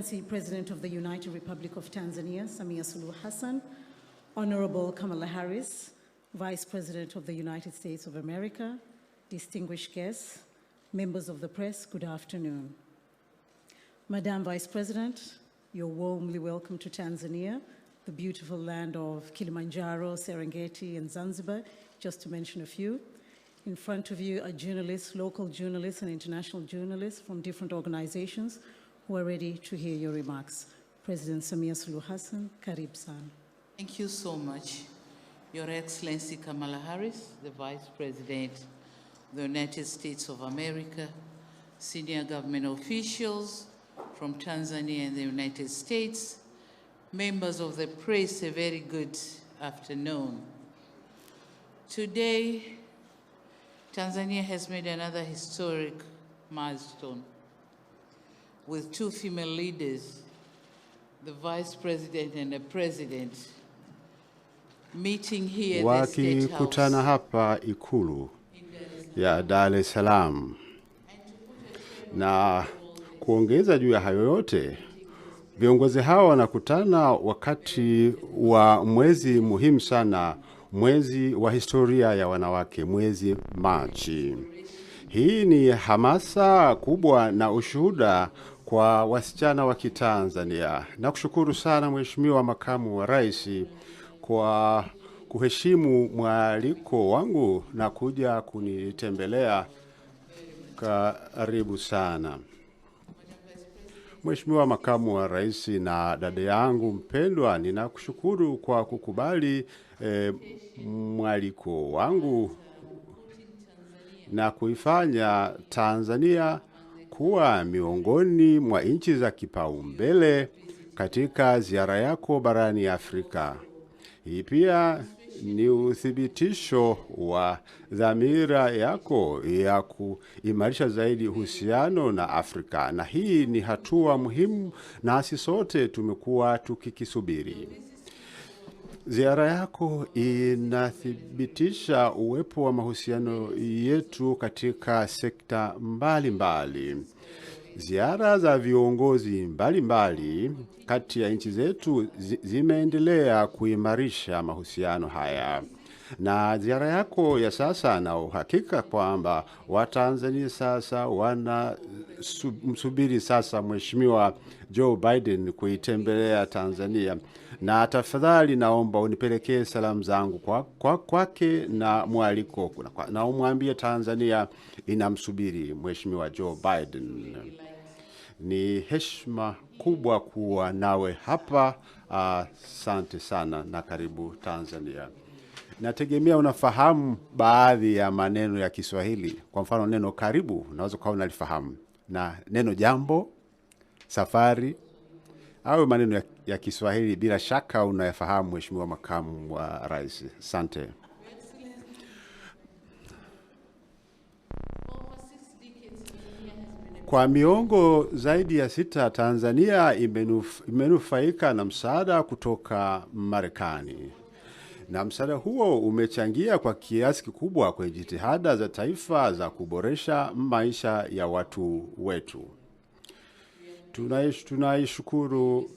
Excellency President of the United Republic of Tanzania, Samia Suluhu Hassan, Honorable Kamala Harris, Vice President of the United States of America, distinguished guests, members of the press, good afternoon. Madam Vice President, you're warmly welcome to Tanzania, the beautiful land of Kilimanjaro, Serengeti, and Zanzibar, just to mention a few. In front of you are journalists, local journalists and international journalists from different organizations who are ready to hear your remarks. President Samia Suluhu Hassan, Karib Sana. Thank you so much. Your Excellency Kamala Harris, the Vice President of the United States of America, senior government officials from Tanzania and the United States, members of the press, a very good afternoon. Today, Tanzania has made another historic milestone with two female leaders, the Vice President and the President, meeting here at the State House. Wakikutana hapa Ikulu ya Dar es Salaam. Na kuongeza juu ya hayo yote, viongozi hawa wanakutana wakati wa mwezi muhimu sana, mwezi wa historia ya wanawake, mwezi Machi. Hii ni hamasa kubwa na ushuhuda kwa wasichana wa Kitanzania. Na kushukuru sana Mheshimiwa Makamu wa Rais kwa kuheshimu mwaliko wangu na kuja kunitembelea. Karibu sana. Mheshimiwa Makamu wa Rais na dada yangu mpendwa, ninakushukuru kwa kukubali mwaliko wangu na kuifanya Tanzania kuwa miongoni mwa nchi za kipaumbele katika ziara yako barani Afrika. Hii pia ni uthibitisho wa dhamira yako ya kuimarisha zaidi uhusiano na Afrika, na hii ni hatua muhimu nasi sote tumekuwa tukikisubiri. Ziara yako inathibitisha uwepo wa mahusiano yetu katika sekta mbalimbali. Ziara za viongozi mbalimbali kati ya nchi zetu zimeendelea kuimarisha mahusiano haya. Na ziara yako ya sasa na uhakika kwamba Watanzania sasa msubiri sasa Mheshimiwa Joe Biden kuitembelea Tanzania. Na tafadhali naomba unipelekee salamu zangu kwake na mwaliko, na umwambie Tanzania inamsubiri Mheshimiwa Joe Biden. Ni heshima kubwa kuwa nawe hapa. Asante sana na karibu Tanzania. Nategemea unafahamu baadhi ya maneno ya Kiswahili. Kwa mfano neno karibu unaweza kuwa unalifahamu, na neno jambo, safari au maneno ya Kiswahili bila shaka unayafahamu Mheshimiwa Makamu wa Rais. Asante. Kwa miongo zaidi ya 6 Tanzania imenufaika na msaada kutoka Marekani. Na msaada huo umechangia kwa kiasi kikubwa kwenye jitihada za taifa za kuboresha maisha ya watu wetu. Tunaishukuru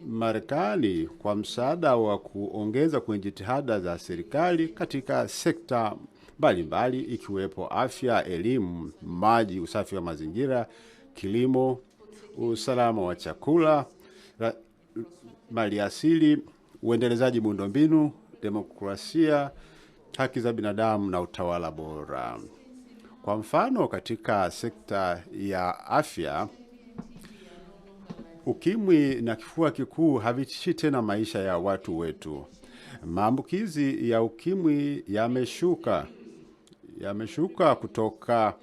Marekani kwa msaada wa kuongeza kwenye jitihada za serikali katika sekta mbalimbali ikiwepo afya, elimu, maji, usafi wa mazingira, kilimo, usalama wa chakula, maliasili, uendelezaji miundombinu, demokrasia, haki za binadamu na utawala bora. Kwa mfano katika sekta ya afya, ukimwi na kifua kikuu havitishi tena maisha ya watu wetu. Maambukizi ya ukimwi yameshuka kutoka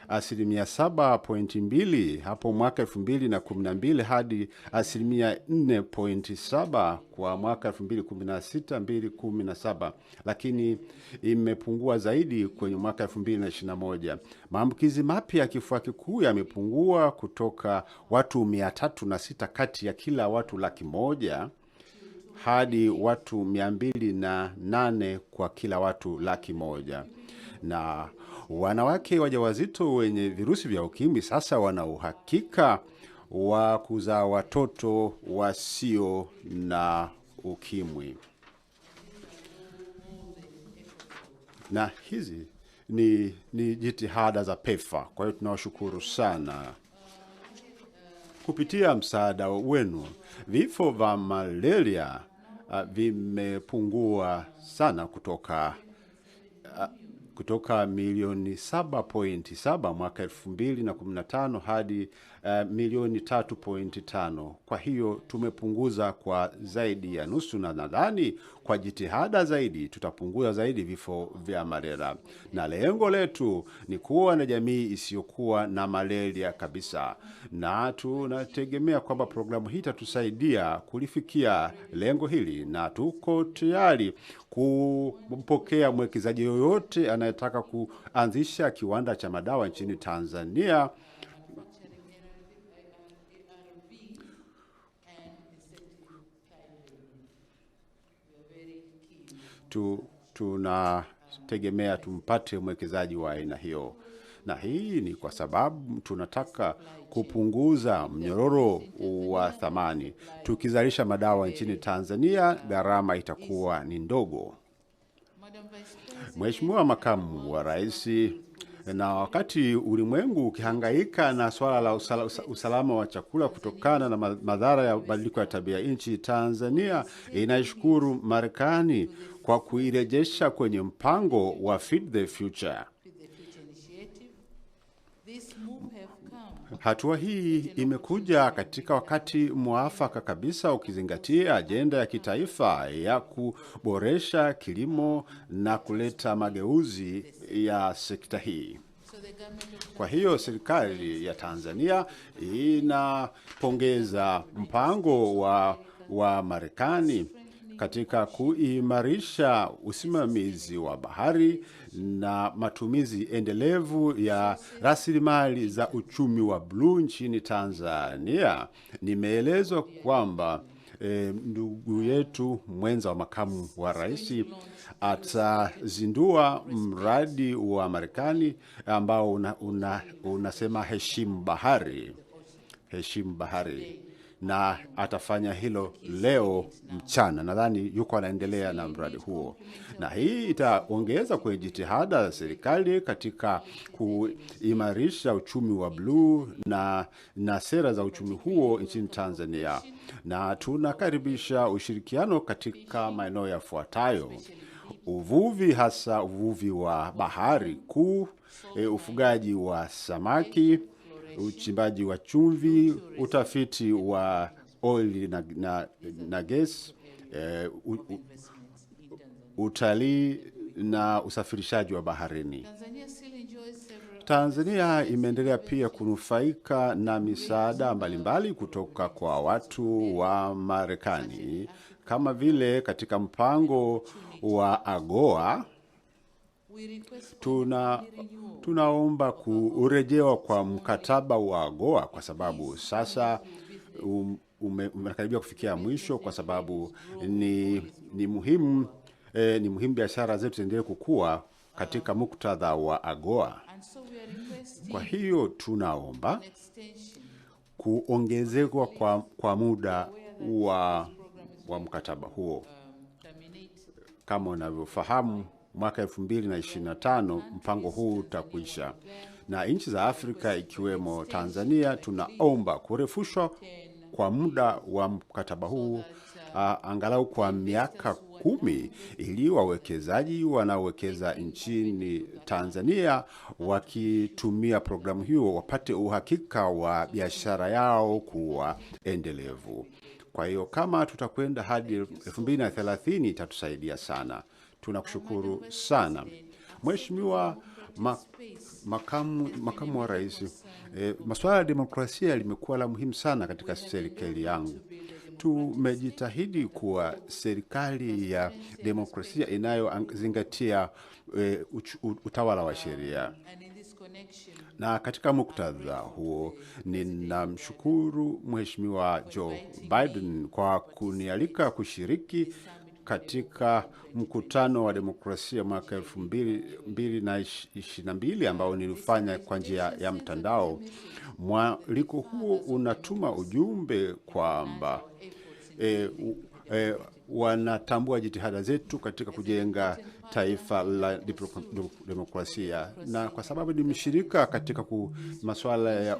7.2 hapo mwaka 2012 hadi 4.7 kwa mwaka 2016-2017, lakini imepungua zaidi kwenye mwaka 2021. Maambukizi mapya ya kifua kikuu yamepungua kutoka watu 306 kati ya kila watu 100,000 hadi watu 208 kwa kila watu 100,000. Na wanawake wajawazito wenye virusi vya ukimwi sasa wana uhakika wa kuzaa watoto wasio na ukimwi. Na hizi ni jitihada za PEPFAR. Kwa hiyo tunawashukuru sana. Kupitia msaada wenu, vifo vya malaria vimepungua sana kutoka milioni 7.7 mwaka 2015 hadi milioni 3.5. Kwa hiyo tumepunguza kwa zaidi ya nusu, na nadhani kwa jitihada zaidi tutapunguza zaidi vifo vya malaria. Na lengo letu ni kuwa na jamii isiyokuwa na malaria kabisa. Na tunategemea kwamba programu hii itatusaidia kulifikia lengo hili, na tuko tayari kumpokea mwekezaji yoyote anayetaka kuanzisha kiwanda cha madawa nchini Tanzania. Tunategemea tumpate mwekezaji wa aina hiyo, na hii ni kwa sababu tunataka kupunguza mnyororo wa thamani. Tukizalisha madawa nchini Tanzania, gharama itakuwa ni ndogo. Mheshimiwa Makamu wa Rais, na wakati ulimwengu ukihangaika na swala la usalama wa chakula kutokana na madhara ya mabadiliko ya tabia nchi, Tanzania inaishukuru Marekani kwa kuirejesha kwenye mpango wa Feed the Future. Hatua hii imekuja katika wakati mwafaka kabisa, ukizingatia ajenda ya kitaifa ya kuboresha kilimo na kuleta mageuzi ya sekta hii. Kwa hiyo serikali ya Tanzania inapongeza mpango wa Marekani katika kuimarisha usimamizi wa bahari na matumizi endelevu ya rasilimali za uchumi wa bluu nchini Tanzania. Nimeelezwa kwamba ndugu yetu mwenza wa makamu wa rais atazindua mradi wa Marekani ambao unasema heshimu bahari, na atafanya hilo leo mchana. Nadhani yuko anaendelea na mradi huo, na hii itaongeza kwenye jitihada za serikali katika kuimarisha uchumi wa bluu na sera za uchumi huo nchini Tanzania. Na tunakaribisha ushirikiano katika maeneo yafuatayo: uvuvi, hasa uvuvi wa bahari kuu, ufugaji wa samaki, uchimbaji wa chumvi, utafiti wa oil na gas, utalii na usafirishaji wa baharini. Tanzania imeendelea pia kunufaika na misaada mbalimbali kutoka kwa watu wa Marekani, kama vile katika mpango wa AGOA. Tunaomba kurejewa kwa mkataba wa AGOA kwa sababu sasa umekaribia kufikia mwisho, kwa sababu ni muhimu biashara zetu ziendelee kukua katika muktadha wa AGOA. Kwa hiyo tunaomba kuongezeka kwa muda wa mkataba huo. Kama unavyofahamu, mwaka 2025 mpango huu utakwisha, na nchi za Afrika ikiwemo Tanzania tunaomba kurefushwa kwa muda wa mkataba huu angalau kwa miaka 10, ili wawekezaji wanaowekeza nchini Tanzania wakitumia programu hiyo wapate uhakika wa biashara yao kuwa endelevu. Kwa hiyo kama tutakwenda hadi 2030 itatusaidia sana. Tunakushukuru sana Mheshimiwa makamu wa rais. Masuala ya demokrasia limekuwa la muhimu sana katika serikali yangu. Tumejitahidi kuwa serikali ya demokrasia inayozingatia utawala wa sheria. Na katika muktadha huo, ninamshukuru Mheshimiwa Joe Biden kwa kunialika kushiriki katika mkutano wa demokrasia mwaka 2022 ambao nilifanya kwa njia ya mtandao. Mwaliko huo unatuma ujumbe kwamba wanatambua jitihada zetu katika kujenga taifa la demokrasia, na kwa sababu ni mshirika katika masuala ya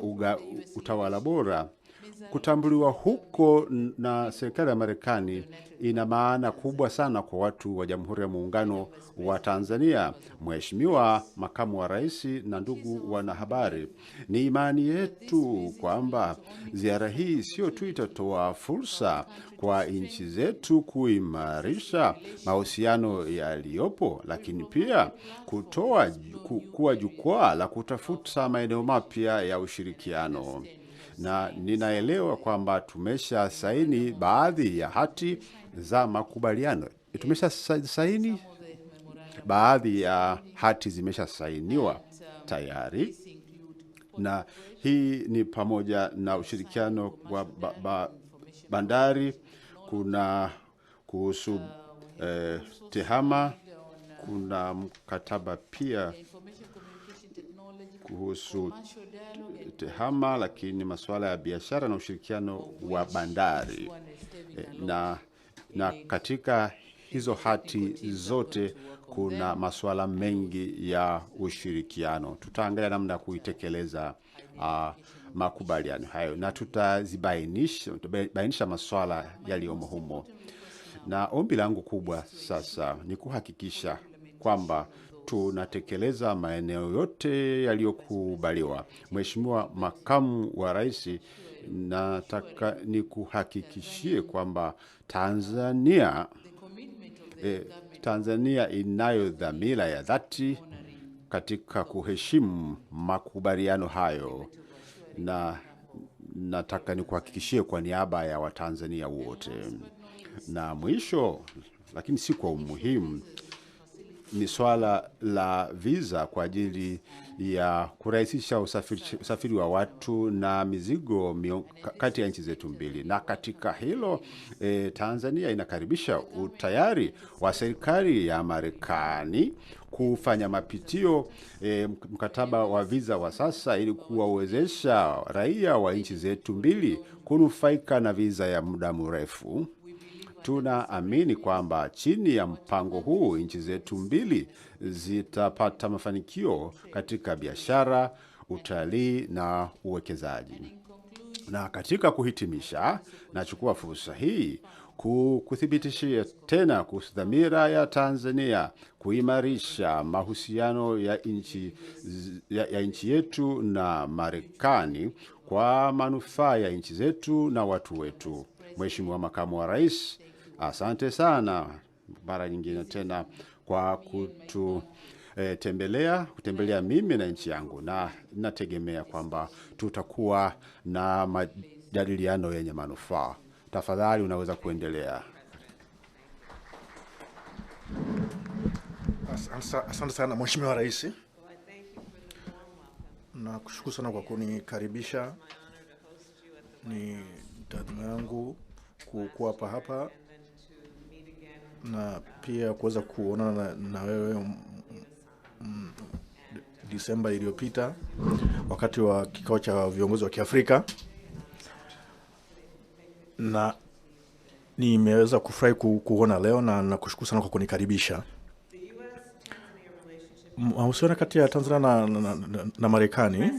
utawala bora, kutambuliwa huko na serikali ya Marekani ina maana kubwa sana kwa watu wa Jamhuri ya Muungano wa Tanzania. Mheshimiwa Makamu wa Rais na ndugu wanahabari, ni imani yetu kwamba ziara hii sio tu itatoa fursa kwa nchi zetu kuimarisha mahusiano yaliyopo, lakini pia kuwa jukwaa la kutafuta maeneo mapya ya ushirikiano. Na ninaelewa kwamba tumesha saini baadhi ya hati za makubaliano. Tumesha saini baadhi ya hati, zimesha sainiwa tayari, na hii ni pamoja na ushirikiano wa bandari, kuna kuhusu tehama, kuna mkataba pia kuhusu tehama, lakini masuala ya biashara na ushirikiano wa bandari. Na katika hizo hati zote kuna masuala mengi ya ushirikiano. Tutaangalia namna ya kuitekeleza makubaliano hayo, na tutazibainisha masuala yaliyomo humo. Na ombi langu kubwa sasa ni kuhakikisha kwamba tunatekeleza maeneo yote yaliyokubaliwa. Mheshimiwa Makamu wa Rais, nataka nikuhakikishie kwamba Tanzania inayo dhamira ya dhati katika kuheshimu makubaliano hayo, na nataka nikuhakikishie kwa niaba ya Watanzania wote. Na mwisho, lakini si kwa umuhimu, ni swala la visa kwa ajili ya kurahisisha usafiri wa watu na mizigo kati ya nchi zetu mbili. Na katika hilo Tanzania inakaribisha utayari wa serikali ya Marekani kufanya mapitio mkataba wa visa wa sasa, ili kuwawezesha raia wa nchi zetu mbili kunufaika na visa ya muda mrefu. Tunaamini kwamba chini ya mpango huu nchi zetu mbili zitapata mafanikio katika biashara, utalii na uwekezaji. Na katika kuhitimisha, nachukua fursa hii kuthibitishia tena kuhusu dhamira ya Tanzania kuimarisha mahusiano ya nchi yetu na Marekani kwa manufaa ya nchi zetu na watu wetu. Mheshimiwa Makamu wa Rais, asante sana mara nyingine tena kwa kutembelea mimi na nchi yangu, na nategemea kwamba tutakuwa na majadiliano yenye manufaa. Tafadhali unaweza kuendelea. Asante sana Mheshimiwa Rais. Na kushukuru sana kwa kunikaribisha. Ni taadhima yangu kuwa hapa na pia kuweza kuonana na wewe Disemba iliyopita wakati wa kikao cha viongozi wa Kiafrika, na nimeweza kufurahi kuona leo, na nakushukuru sana kwa kunikaribisha. Mahusiano kati ya Tanzania na Marekani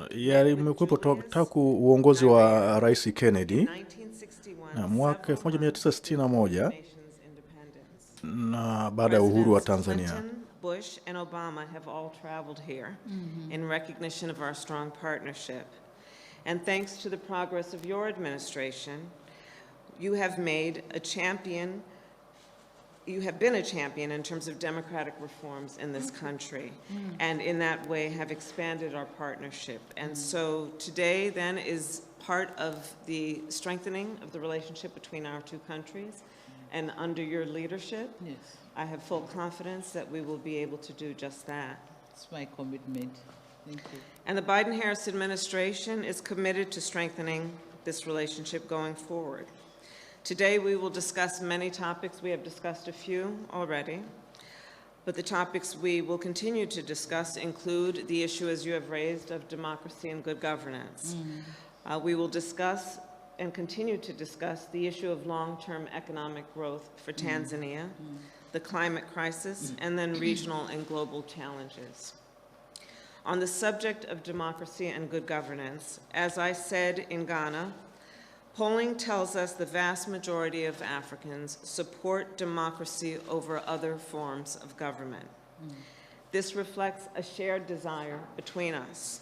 yamekuwepo tangu uongozi wa Rais Kennedy na mwaka 1961 na baada ya uhuru wa Tanzania. Bush and Obama have all traveled here in recognition of our strong partnership. And thanks to the progress of your administration, you have been a champion in terms of democratic reforms in this country, and in that way have expanded our partnership. And so today then is part of the strengthening of the relationship between our two countries, and under your leadership, Yes. I have full confidence that we will be able to do just that. It's my commitment. Thank you. And the Biden-Harris administration is committed to strengthening this relationship going forward. Today we will discuss many topics. We have discussed a few already, but the topics we will continue to discuss include the issue, as you have raised, of democracy and good governance. We will discuss and continue to discuss the issue of long-term economic growth for Tanzania, the climate crisis, and then regional and global challenges. On the subject of democracy and good governance, as I said in Ghana, polling tells us the vast majority of Africans support democracy over other forms of government. This reflects a shared desire between us.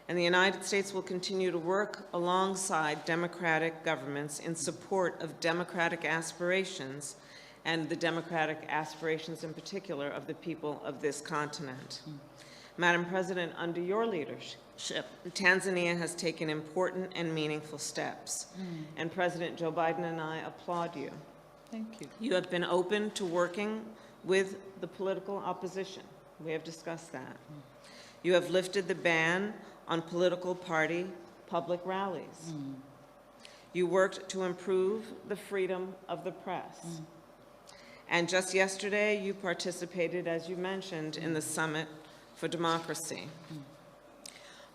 And the United States will continue to work alongside democratic governments in support of democratic aspirations, and the democratic aspirations in particular of the people of this continent. Madam President, under your leadership, Tanzania has taken important and meaningful steps. And President Joe Biden and I applaud you. Thank you. You have been open to working with the political opposition. We have discussed that. You have lifted the ban on political party public rallies. You worked to improve the freedom of the press. And just yesterday, you participated, as you mentioned, in the Summit for Democracy.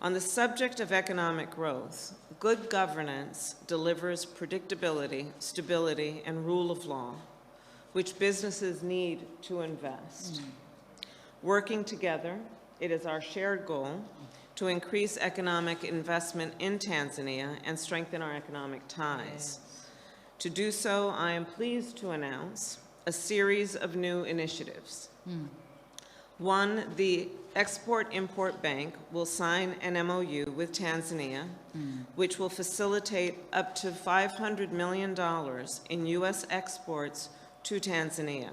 On the subject of economic growth, good governance delivers predictability, stability, and rule of law, which businesses need to invest. Working together, it is our shared goal to increase economic investment in Tanzania and strengthen our economic ties. To do so, I am pleased to announce a series of new initiatives. One, the Export-Import Bank will sign an MOU with Tanzania, which will facilitate up to $500 million in U.S. exports to Tanzania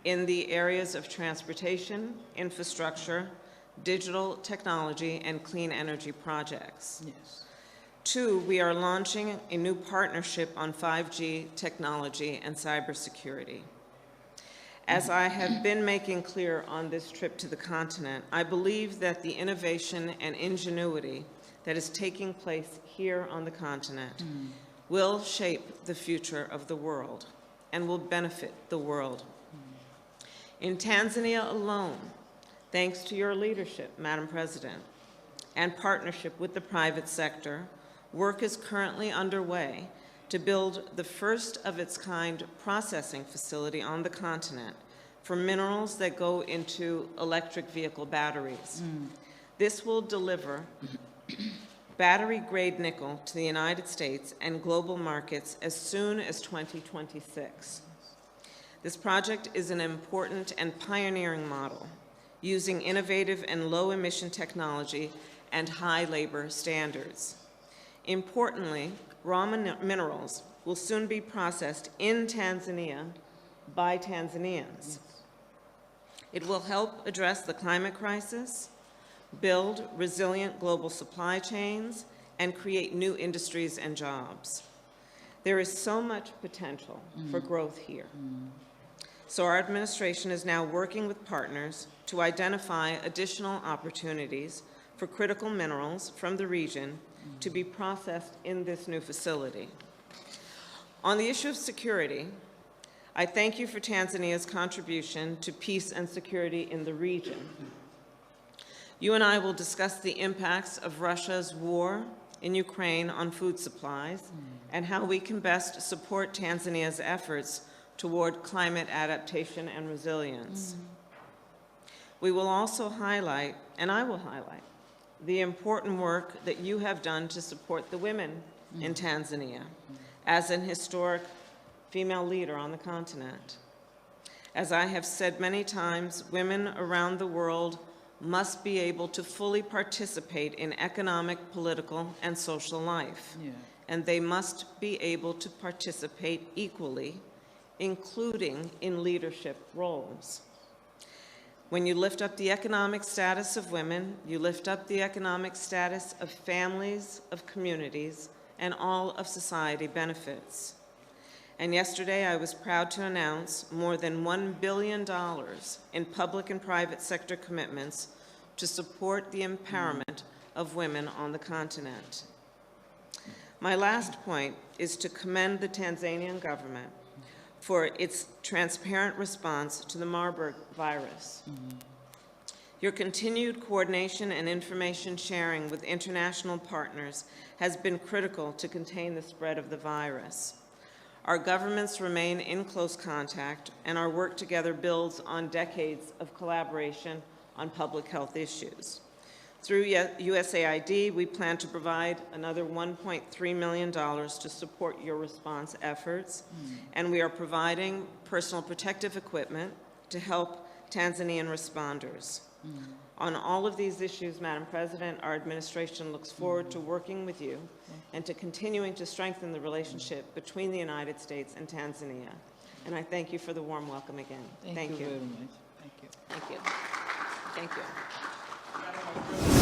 in the areas of transportation, infrastructure, digital technology, and clean energy projects. Yes. Two, we are launching a new partnership on 5G technology and cybersecurity. As I have been making clear on this trip to the continent, I believe that the innovation and ingenuity that is taking place here on the continent will shape the future of the world and will benefit the world. In Tanzania alone, thanks to your leadership, Madam President, and partnership with the private sector, work is currently underway to build the first of its kind processing facility on the continent for minerals that go into electric vehicle batteries. This will deliver battery-grade nickel to the United States and global markets as soon as 2026. This project is an important and pioneering model, using innovative and low-emission technology and high labor standards. Importantly, raw minerals will soon be processed in Tanzania by Tanzanians. It will help address the climate crisis, build resilient global supply chains, and create new industries and jobs. There is so much potential for growth here. So our administration is now working with partners to identify additional opportunities for critical minerals from the region to be processed in this new facility. On the issue of security, I thank you for Tanzania's contribution to peace and security in the region. You and I will discuss the impacts of Russia's war in Ukraine on food supplies and how we can best support Tanzania's efforts toward climate adaptation and resilience. We will also highlight, and I will highlight, the important work that you have done to support the women in Tanzania as an historic female leader on the continent. As I have said many times, women around the world must be able to fully participate in economic, political, and social life. And they must be able to participate equally, including in leadership roles. When you lift up the economic status of women, you lift up the economic status of families, of communities, and all of society benefits. And yesterday I was proud to announce more than $1 billion in public and private sector commitments to support the empowerment of women on the continent. My last point is to commend the Tanzanian government for its transparent response to the Marburg virus. Your continued coordination and information sharing with international partners has been critical to contain the spread of the virus. Our governments remain in close contact, and our work together builds on decades of collaboration on public health issues. Through USAID, we plan to provide another $1.3 million to support your response efforts, and we are providing personal protective equipment to help Tanzanian responders. On all of these issues, Madam President, our administration looks forward to working with you and to continuing to strengthen the relationship between the United States and Tanzania. And I thank you for the warm welcome again. Thank you very much. Thank you. Thank you. Thank you.